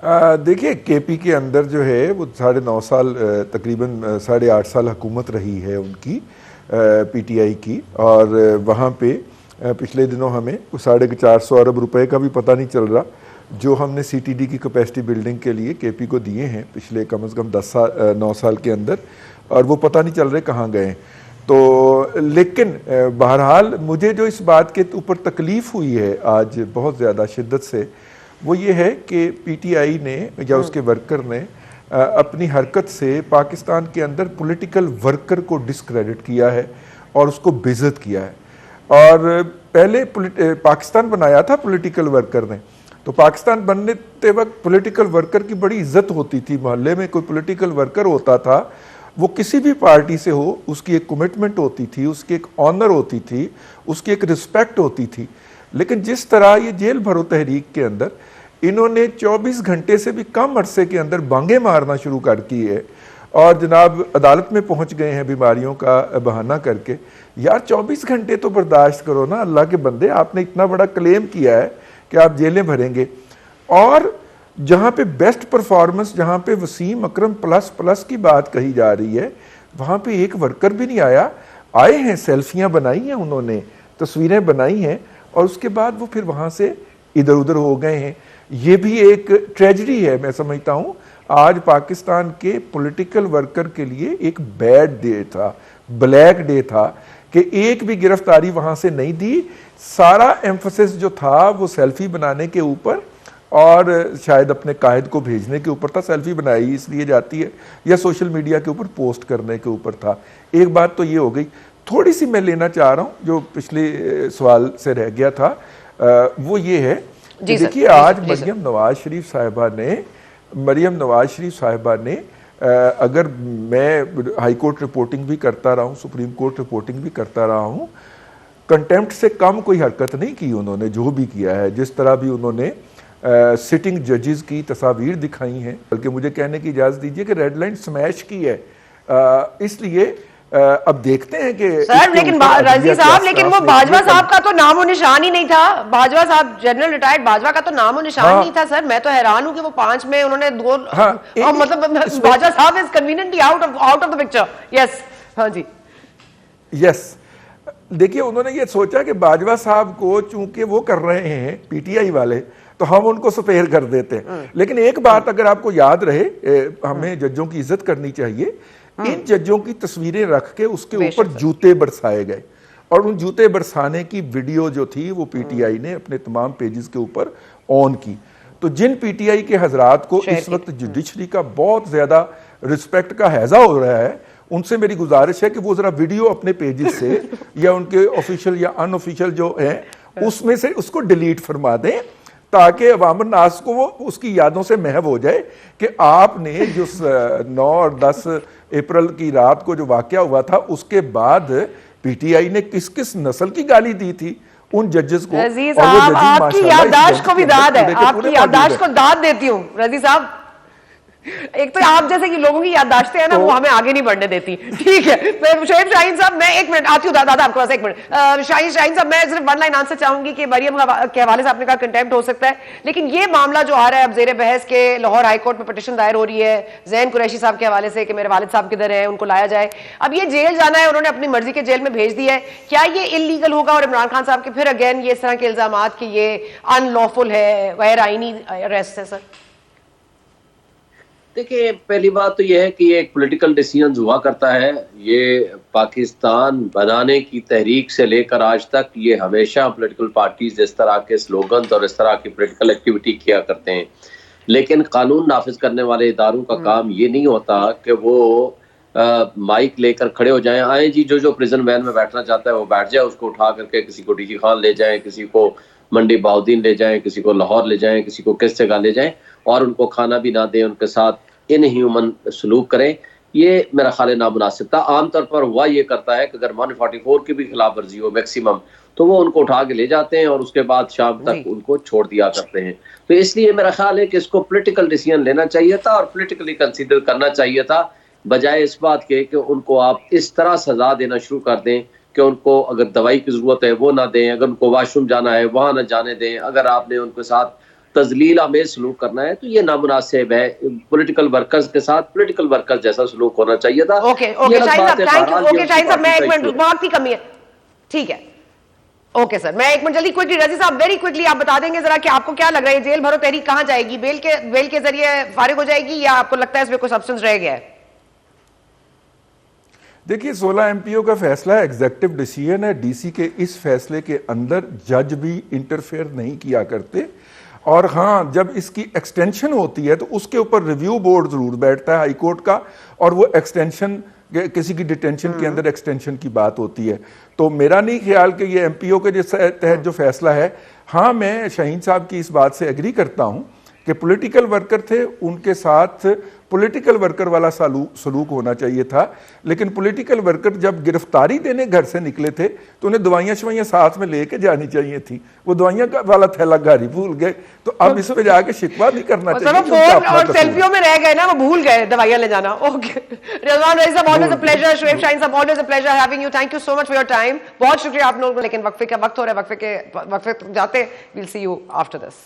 देखिए, केपी के अंदर जो है वो 9.5 साल तकरीबन 8.5 साल हुकूमत रही है उनकी, पीटीआई की। और वहाँ पे पिछले दिनों हमें 450 अरब रुपए का भी पता नहीं चल रहा जो हमने सीटीडी की कैपेसिटी बिल्डिंग के लिए केपी को दिए हैं पिछले कम से कम 9 साल के अंदर, और वो पता नहीं चल रहे कहाँ गए। तो लेकिन बहरहाल मुझे जो इस बात के ऊपर तकलीफ़ हुई है आज बहुत ज़्यादा शिद्दत से, वो ये है कि पीटीआई ने या उसके वर्कर ने अपनी हरकत से पाकिस्तान के अंदर पॉलिटिकल वर्कर को डिस्क्रेडिट किया है और उसको बेइज्जत किया है। और पहले पाकिस्तान बनाया था पॉलिटिकल वर्कर ने, तो पाकिस्तान बनने के वक्त पॉलिटिकल वर्कर की बड़ी इज्जत होती थी। मोहल्ले में कोई पॉलिटिकल वर्कर होता था, वो किसी भी पार्टी से हो, उसकी एक कमिटमेंट होती थी, उसकी एक ऑनर होती थी, उसकी एक रिस्पेक्ट होती थी। लेकिन जिस तरह ये जेल भरो तहरीक के अंदर इन्होंने 24 घंटे से भी कम अरसे के अंदर बांगे मारना शुरू कर की है और जनाब अदालत में पहुंच गए हैं बीमारियों का बहाना करके। यार 24 घंटे तो बर्दाश्त करो ना, अल्लाह के बंदे, आपने इतना बड़ा क्लेम किया है कि आप जेलें भरेंगे। और जहाँ पे बेस्ट परफॉर्मेंस, जहाँ पे वसीम अकरम प्लस प्लस की बात कही जा रही है, वहाँ पे एक वर्कर भी नहीं आया। आए हैं, सेल्फियाँ बनाई हैं उन्होंने, तस्वीरें बनाई हैं, और उसके बाद वो फिर वहाँ से इधर उधर हो गए हैं। ये भी एक ट्रेजेडी है, मैं समझता हूँ। आज पाकिस्तान के पॉलिटिकल वर्कर के लिए एक बैड डे था, ब्लैक डे था कि एक भी गिरफ्तारी वहाँ से नहीं दी। सारा एम्फोसिस जो था वो सेल्फी बनाने के ऊपर और शायद अपने कायद को भेजने के ऊपर था। सेल्फी बनाई इसलिए जाती है या सोशल मीडिया के ऊपर पोस्ट करने के ऊपर था। एक बात तो ये हो गई। थोड़ी सी मैं लेना चाह रहा हूँ जो पिछले सवाल से रह गया था, वो ये है कि देखिए आज मरियम नवाज शरीफ साहिबा ने अगर मैं हाई कोर्ट रिपोर्टिंग भी करता रहा हूँ, सुप्रीम कोर्ट रिपोर्टिंग भी करता रहा हूँ, कंटेम्प्ट से कम कोई हरकत नहीं की उन्होंने। जो भी किया है, जिस तरह भी उन्होंने सिटिंग जजेस की तस्वीर दिखाई हैं, बल्कि मुझे कहने की इजाज़त दीजिए कि रेड लाइन स्मैश की है। इसलिए अब देखते हैं कि सर, लेकिन रजी साहब, लेकिन वो बाजवा साहब का तो नामो निशान ही नहीं था। बाजवा साहब, जनरल रिटायर्ड बाजवा का तो नामो निशान नहीं था। सर, मैं तो हैरान हूं कि वो 5 में उन्होंने 2 मतलब बाजवा साहब is conveniently out of the picture. Yes, हाँ जी, यस। देखिए, उन्होंने ये सोचा कि बाजवा साहब को चूंकि वो कर रहे हैं पीटीआई वाले, तो हम उनको सपेर कर देते हैं। लेकिन एक बात अगर आपको याद रहे, हमें जजों की इज्जत करनी चाहिए। इन जजों की तस्वीरें रख के उसके ऊपर जूते बरसाए गए, और उन जूते बरसाने की वीडियो जो थी वो पीटीआई ने अपने तमाम पेजेस के ऊपर ऑन की। तो जिन पीटीआई के हजरात को इस वक्त जुडिशरी का बहुत ज्यादा रिस्पेक्ट का हैजा हो रहा है, उनसे मेरी गुजारिश है कि वो जरा वीडियो अपने पेजेस से या उनके ऑफिशियल या अनऑफिशियल जो है उसमें से उसको डिलीट फरमा दें, ताकि अवाम नास को वो उसकी यादों से महव हो जाए कि आपने जो 9 और 10 अप्रैल की रात को जो वाकया हुआ था, उसके बाद पीटीआई ने किस किस नस्ल की गाली दी थी उन जजेस को। रजी साहब, आपकी याददाश्त को भी दाद है, आपकी याददाश्त को दाद देती हूँ रजी साहब। एक तो आप जैसे कि लोगों की याददाश्तें हैं ना, वो हमें आगे नहीं बढ़ने देती। ठीक है, शहीद शाहीन साहब, मैं 1 मिनट आती हूँ दादा आपके पास, 1 मिनट। शाहीन साहब, मैं सिर्फ 1 लाइन आंसर चाहूंगी कि मरियम के हवाले से आपने कहा कंटेम्प्ट हो सकता है, लेकिन ये मामला जो आ रहा है अब जेर बहस के लाहौर हाई कोर्ट में पिटीशन दायर हो रही है जैन कुरैशी साहब के हवाले से कि मेरे वालिद साहब किधर है, उनको लाया जाए। अब ये जेल जाना है, उन्होंने अपनी मर्जी के जेल में भेज दिया है, क्या ये इलीगल होगा? और इमरान खान साहब के फिर अगेन ये इस तरह के इल्जाम कि ये अनलॉफुल है, गैर आईनी अरेस्ट है। सर देखिए, पहली बात तो यह है कि ये एक पॉलिटिकल डिसीजन हुआ करता है। ये पाकिस्तान बनाने की तहरीक से लेकर आज तक ये हमेशा पॉलिटिकल पार्टीज इस तरह के स्लोगन और इस तरह की पॉलिटिकल एक्टिविटी किया करते हैं, लेकिन कानून नाफिज करने वाले इदारों का काम ये नहीं होता कि वो माइक लेकर खड़े हो जाएं, आए जी जो प्रिजन वैन में बैठना चाहता है वो बैठ जाए, उसको उठा करके किसी को डीजी खान ले जाएं, किसी को मंडी बहाउद्दीन ले जाएं, किसी को लाहौर ले जाएं, किसी को किस जगह ले जाएं, और उनको खाना भी ना दें, उनके साथ इनह्यूमन सलूक करें। ये मेरा ख्याल नामुनासिब था। आमतौर पर हुआ ये करता है कि अगर 144 की भी खिलाफ वर्जी हो मैक्सिमम, तो वो उनको उठा के ले जाते हैं और उसके बाद शाम तक उनको छोड़ दिया करते हैं। तो इसलिए मेरा ख्याल है कि इसको पॉलिटिकल डिसीजन लेना चाहिए था और पॉलिटिकली कंसीडर करना चाहिए था, बजाय इस बात के कि उनको आप इस तरह सजा देना शुरू कर दें कि उनको अगर दवाई की जरूरत है वो ना दें, अगर उनको वॉशरूम जाना है वहां ना जाने दें, अगर आपने उनके साथ तजलील आमेज सलूक करना है तो ये नामुनासिब है। पॉलिटिकल वर्कर्स के साथ पॉलिटिकल वर्कर्स जैसा सलूक होना चाहिए था। ओके शाहीन साहब, थैंक यू। ओके शाहीन साहब, मैं एक मिनट, वक्त की कमी है, ठीक है। ओके सर, मैं एक मिनट जल्दी क्विकली, रजी साहब वेरी क्विकली आप बता देंगे जरा कि आपको क्या लग रहा है जेल भरो तहरीक कहां जाएगी? बेल के जरिए फारिग हो जाएगी या आपको लगता है इसमें कोई सब्सटेंस रह गया है? देखिए 16 एमपीओ का फैसला एग्जेक्टिव डिसीजन है। डीसी के इस फैसले के अंदर जज भी इंटरफेयर नहीं किया करते, और हाँ जब इसकी एक्सटेंशन होती है तो उसके ऊपर रिव्यू बोर्ड जरूर बैठता है हाई कोर्ट का, और वो एक्सटेंशन किसी की डिटेंशन के अंदर एक्सटेंशन की बात होती है। तो मेरा नहीं ख्याल कि ये एमपीओ के तहत जो फैसला है, हाँ मैं शाहीन साहब की इस बात से एग्री करता हूँ कि पॉलिटिकल वर्कर थे, उनके साथ पॉलिटिकल वर्कर वाला सलूक होना चाहिए था। लेकिन पॉलिटिकल वर्कर जब गिरफ्तारी देने घर से निकले थे तो उन्हें दवाइयां शवाइयां साथ में लेके जानी चाहिए थी, वो दवाइयां वाला थैला घर ही भूल गए। तो अब इस पे जाके शिकवा नहीं करना चाहिए। फोन और सेल्फियों में रह गए ना, वो भूल गए दवाइयां ले जाना। ओके रिजवान रईस साहब, always a pleasure. Shoaib Shaheen साहब, always a pleasure having you. Thank you so much for your time. बहुत शुक्रिया आप लोगों को। लेकिन वक्फे का वक्त हो रहा है, वक्फे जाते, will see you after this.